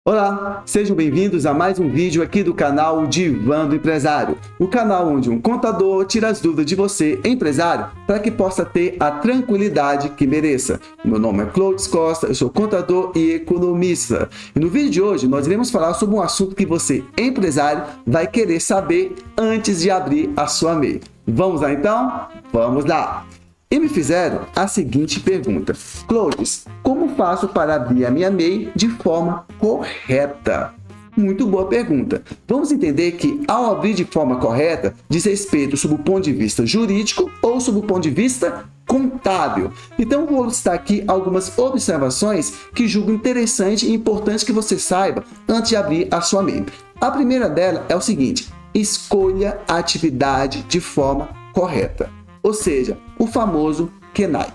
Olá, sejam bem-vindos a mais um vídeo aqui do canal Divã do Empresário, o canal onde um contador tira as dúvidas de você, empresário, para que possa ter a tranquilidade que mereça. Meu nome é Clodes Costa, eu sou contador e economista. E no vídeo de hoje nós iremos falar sobre um assunto que você, empresário, vai querer saber antes de abrir a sua MEI. Vamos lá então? Vamos lá! E me fizeram a seguinte pergunta: Clodes, como faço para abrir a minha MEI de forma correta? Muito boa pergunta. Vamos entender que ao abrir de forma correta diz respeito sob o ponto de vista jurídico ou sob o ponto de vista contábil. Então vou listar aqui algumas observações que julgo interessante e importante que você saiba antes de abrir a sua MEI. A primeira dela é o seguinte: escolha a atividade de forma correta. Ou seja, o famoso KENAI.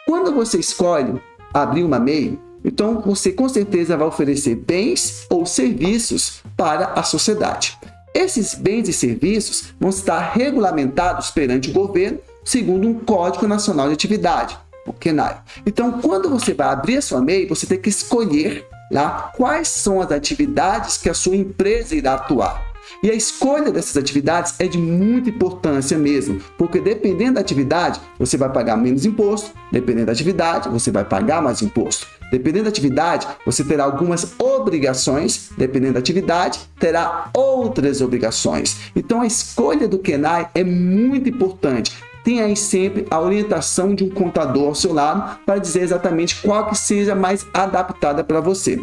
Quando você escolhe abrir uma MEI, então você com certeza vai oferecer bens ou serviços para a sociedade. Esses bens e serviços vão estar regulamentados perante o governo segundo um Código Nacional de Atividade, o KENAI. Então, quando você vai abrir a sua MEI, você tem que escolher lá quais são as atividades que a sua empresa irá atuar. E a escolha dessas atividades é de muita importância mesmo, porque dependendo da atividade, você vai pagar menos imposto, dependendo da atividade, você vai pagar mais imposto. Dependendo da atividade, você terá algumas obrigações, dependendo da atividade, terá outras obrigações. Então a escolha do KENAI é muito importante. Tenha aí sempre a orientação de um contador ao seu lado para dizer exatamente qual que seja mais adaptada para você.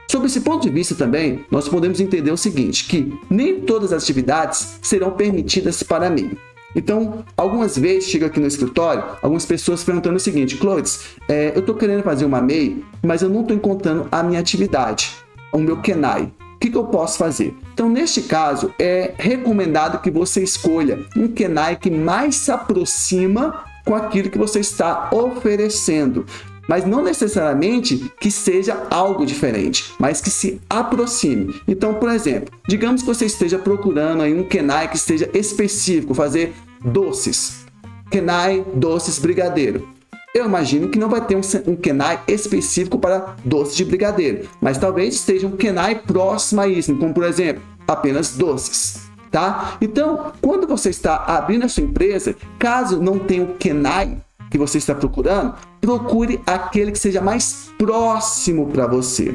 Sob esse ponto de vista também, nós podemos entender o seguinte, que nem todas as atividades serão permitidas para MEI. Então, algumas vezes chega aqui no escritório, algumas pessoas perguntando o seguinte: Clodes, eu estou querendo fazer uma MEI, mas eu não estou encontrando a minha atividade, o meu KENAI. O que eu posso fazer? Então, neste caso, é recomendado que você escolha um KENAI que mais se aproxima com aquilo que você está oferecendo. Mas não necessariamente que seja algo diferente, mas que se aproxime. Então, por exemplo, digamos que você esteja procurando aí um KENAI que esteja específico, fazer doces. KENAI doces brigadeiro. Eu imagino que não vai ter um KENAI específico para doces de brigadeiro, mas talvez esteja um KENAI próximo a isso, como por exemplo, apenas doces. Tá? Então, quando você está abrindo a sua empresa, caso não tenha o KENAI que você está procurando, procure aquele que seja mais próximo para você.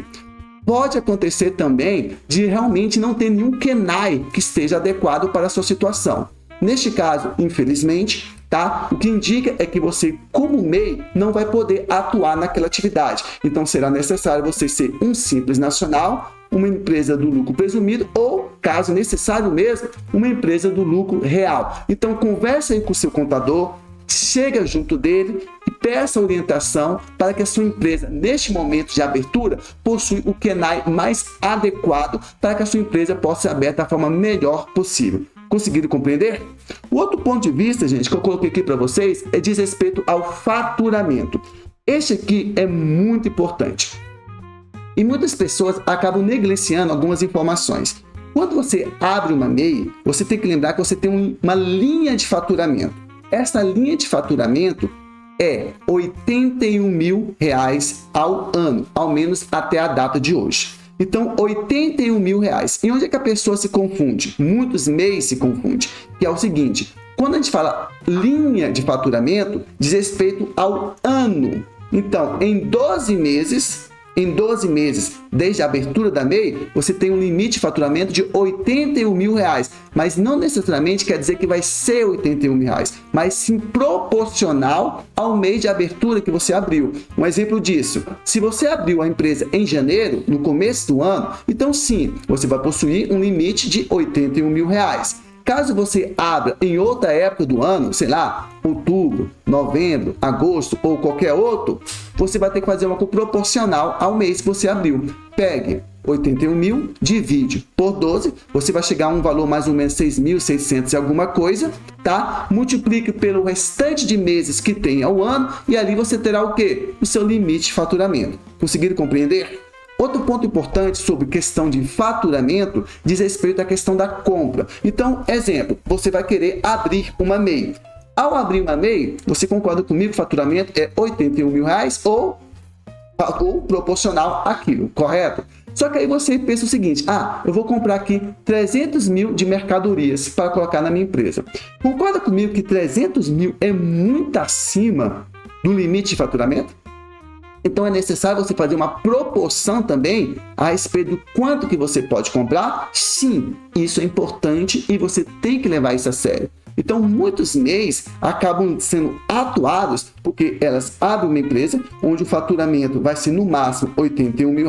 Pode acontecer também de realmente não ter nenhum KENAI que esteja adequado para a sua situação. Neste caso, infelizmente, tá? O que indica é que você, como MEI, não vai poder atuar naquela atividade. Então será necessário você ser um simples nacional, uma empresa do lucro presumido ou, caso necessário mesmo, uma empresa do lucro real. Então converse aí com o seu contador, chega junto dele e peça orientação para que a sua empresa, neste momento de abertura, possua o KENAI mais adequado para que a sua empresa possa ser aberta da forma melhor possível. Conseguiram compreender? O outro ponto de vista, gente, que eu coloquei aqui para vocês é diz respeito ao faturamento. Este aqui é muito importante. E muitas pessoas acabam negligenciando algumas informações. Quando você abre uma MEI, você tem que lembrar que você tem uma linha de faturamento. Essa linha de faturamento é R$ 81 mil ao ano, ao menos até a data de hoje. Então, R$ 81 mil. E onde é que a pessoa se confunde? Muitos MEIs se confundem, que é o seguinte: quando a gente fala linha de faturamento, diz respeito ao ano. Então, em 12 meses, desde a abertura da MEI, você tem um limite de faturamento de R$ 81 mil, mas não necessariamente quer dizer que vai ser R$ 81 mil, mas sim proporcional ao mês de abertura que você abriu. Um exemplo disso: se você abriu a empresa em janeiro, no começo do ano, então sim, você vai possuir um limite de R$ 81 mil. Caso você abra em outra época do ano, sei lá, outubro, novembro, agosto ou qualquer outro, você vai ter que fazer uma proporcional ao mês que você abriu. Pegue 81 mil, divide por 12, você vai chegar a um valor mais ou menos 6.600 e alguma coisa, tá? Multiplique pelo restante de meses que tem ao ano e ali você terá o quê? O seu limite de faturamento. Conseguiram compreender? Outro ponto importante sobre questão de faturamento diz respeito à questão da compra. Então, exemplo, você vai querer abrir uma MEI. Ao abrir uma MEI, você concorda comigo que o faturamento é R$ 81 mil ou proporcional àquilo, correto? Só que aí você pensa o seguinte, eu vou comprar aqui 300 mil de mercadorias para colocar na minha empresa. Concorda comigo que 300 mil é muito acima do limite de faturamento? Então é necessário você fazer uma proporção também a respeito do quanto que você pode comprar? Sim, isso é importante e você tem que levar isso a sério. Então muitos MEIs acabam sendo atuados porque elas abrem uma empresa onde o faturamento vai ser no máximo R$81 mil,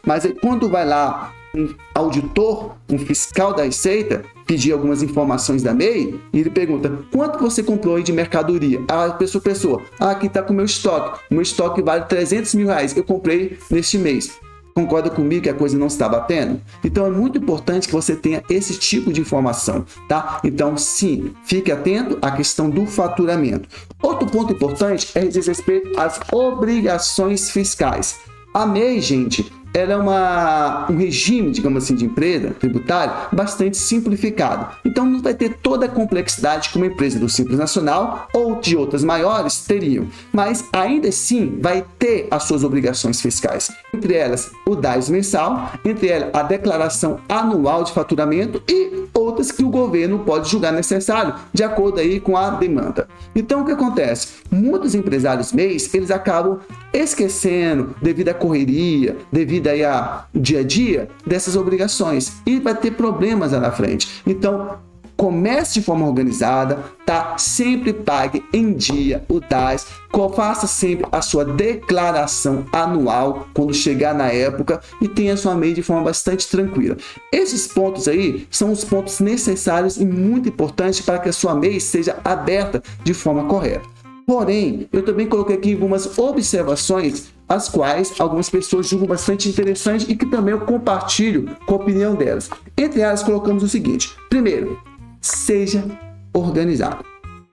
mas aí quando vai lá um auditor, um fiscal da Receita, pedir algumas informações da MEI, e ele pergunta, quanto você comprou aí de mercadoria? A pessoa, aqui está com o meu estoque vale R$300 mil, eu comprei neste mês. Concorda comigo que a coisa não está batendo? Então é muito importante que você tenha esse tipo de informação, tá? Então sim, fique atento à questão do faturamento. Outro ponto importante é dizer respeito às obrigações fiscais. A MEI, gente, ela é um regime, digamos assim, de empresa tributária bastante simplificado. Então não vai ter toda a complexidade que uma empresa do Simples Nacional ou de outras maiores teriam, mas ainda assim vai ter as suas obrigações fiscais. Entre elas, o DAS mensal, entre elas a declaração anual de faturamento e outras que o governo pode julgar necessário, de acordo aí com a demanda. Então o que acontece? Muitos empresários MEIs, eles acabam esquecendo, devido à correria, devido aí ao dia a dia, dessas obrigações, e vai ter problemas lá na frente. Então, comece de forma organizada, tá? Sempre pague em dia o DAS, faça sempre a sua declaração anual quando chegar na época e tenha sua MEI de forma bastante tranquila. Esses pontos aí são os pontos necessários e muito importantes para que a sua MEI seja aberta de forma correta. Porém, eu também coloquei aqui algumas observações, as quais algumas pessoas julgam bastante interessante e que também eu compartilho com a opinião delas. Entre elas, colocamos o seguinte. Primeiro, seja organizado.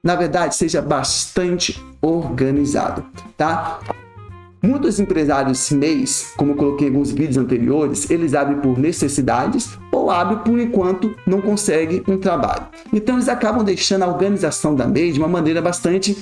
Na verdade, seja bastante organizado, tá? Muitos empresários MEIs, como eu coloquei em alguns vídeos anteriores, eles abrem por necessidades ou abrem por enquanto não conseguem um trabalho. Então, eles acabam deixando a organização da MEI de uma maneira bastante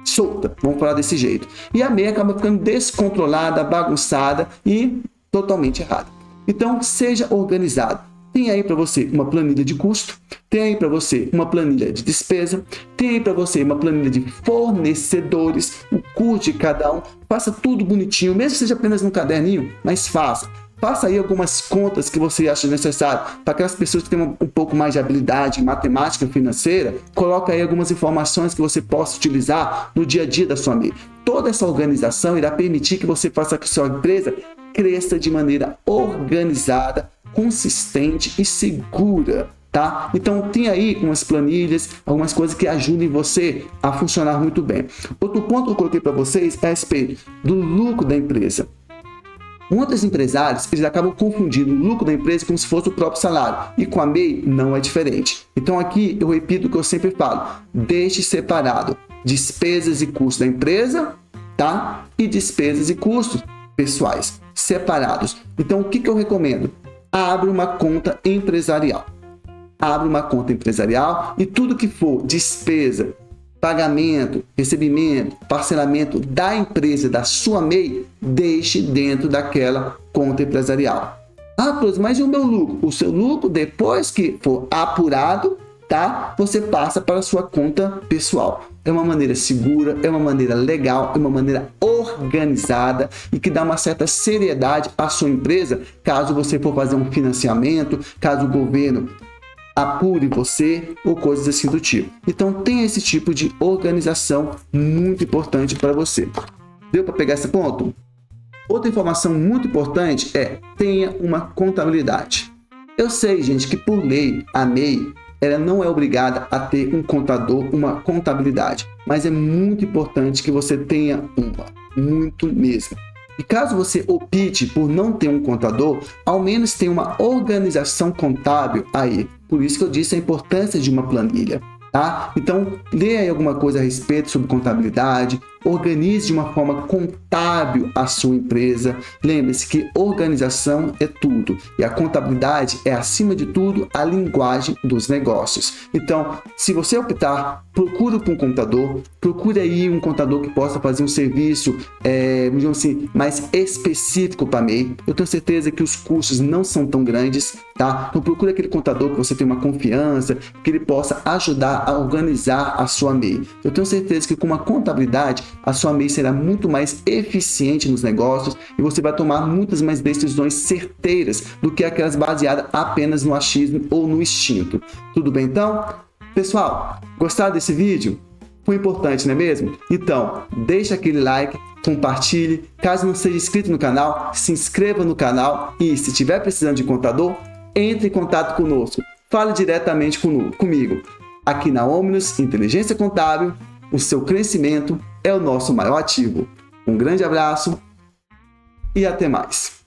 solta, vamos falar desse jeito. E a MEI acaba ficando descontrolada, bagunçada e totalmente errada. Então, seja organizado. Tem aí para você uma planilha de custo, tem aí para você uma planilha de despesa, tem aí para você uma planilha de fornecedores, o custo de cada um. Faça tudo bonitinho, mesmo que seja apenas num caderninho, mas faça. Faça aí algumas contas que você acha necessário. Para aquelas pessoas que têm um pouco mais de habilidade em matemática financeira, coloca aí algumas informações que você possa utilizar no dia a dia da sua MEI. Toda essa organização irá permitir que você faça que a sua empresa cresça de maneira organizada, consistente e segura, tá? Então tem aí umas planilhas, algumas coisas que ajudem você a funcionar muito bem. Outro ponto que eu coloquei para vocês é a respeito do lucro da empresa. Muitos empresários, eles acabam confundindo o lucro da empresa como se fosse o próprio salário, e com a MEI não é diferente. Então aqui eu repito o que eu sempre falo, deixe separado despesas e custos da empresa, tá? E despesas e custos pessoais, separados. Então o que eu recomendo? Abre uma conta empresarial. Abre uma conta empresarial e tudo que for despesa, pagamento, recebimento, parcelamento da empresa, da sua MEI, deixe dentro daquela conta empresarial. Mas e o meu lucro? O seu lucro, depois que for apurado, tá? Você passa para a sua conta pessoal. É uma maneira segura, é uma maneira legal, é uma maneira organizada e que dá uma certa seriedade à sua empresa, caso você for fazer um financiamento, caso o governo apure você ou coisas assim do tipo. Então tem esse tipo de organização muito importante para você. Deu para pegar esse ponto? Outra informação muito importante é tenha uma contabilidade. Eu sei, gente, que por lei a MEI ela não é obrigada a ter um contador, uma contabilidade, mas é muito importante que você tenha uma, muito mesmo. E caso você opte por não ter um contador, ao menos tenha uma organização contábil aí. Por isso que eu disse a importância de uma planilha, tá? Então, leia aí alguma coisa a respeito sobre contabilidade, organize de uma forma contábil a sua empresa. Lembre-se que organização é tudo e a contabilidade é, acima de tudo, a linguagem dos negócios. Então, se você optar, procure por um contador, procure aí um contador que possa fazer um serviço, digamos assim, mais específico para MEI. Eu tenho certeza que os custos não são tão grandes, tá? Então, procure aquele contador que você tem uma confiança, que ele possa ajudar a organizar a sua MEI. Eu tenho certeza que com uma contabilidade, a sua MEI será muito mais eficiente nos negócios e você vai tomar muitas mais decisões certeiras do que aquelas baseadas apenas no achismo ou no instinto. Tudo bem então? Pessoal, gostaram desse vídeo? Foi importante, não é mesmo? Então, deixa aquele like, compartilhe. Caso não seja inscrito no canal, se inscreva no canal e, se estiver precisando de contador, entre em contato conosco. Fale diretamente comigo. Aqui na Omnus Inteligência Contábil, o seu crescimento é o nosso maior ativo. Um grande abraço e até mais.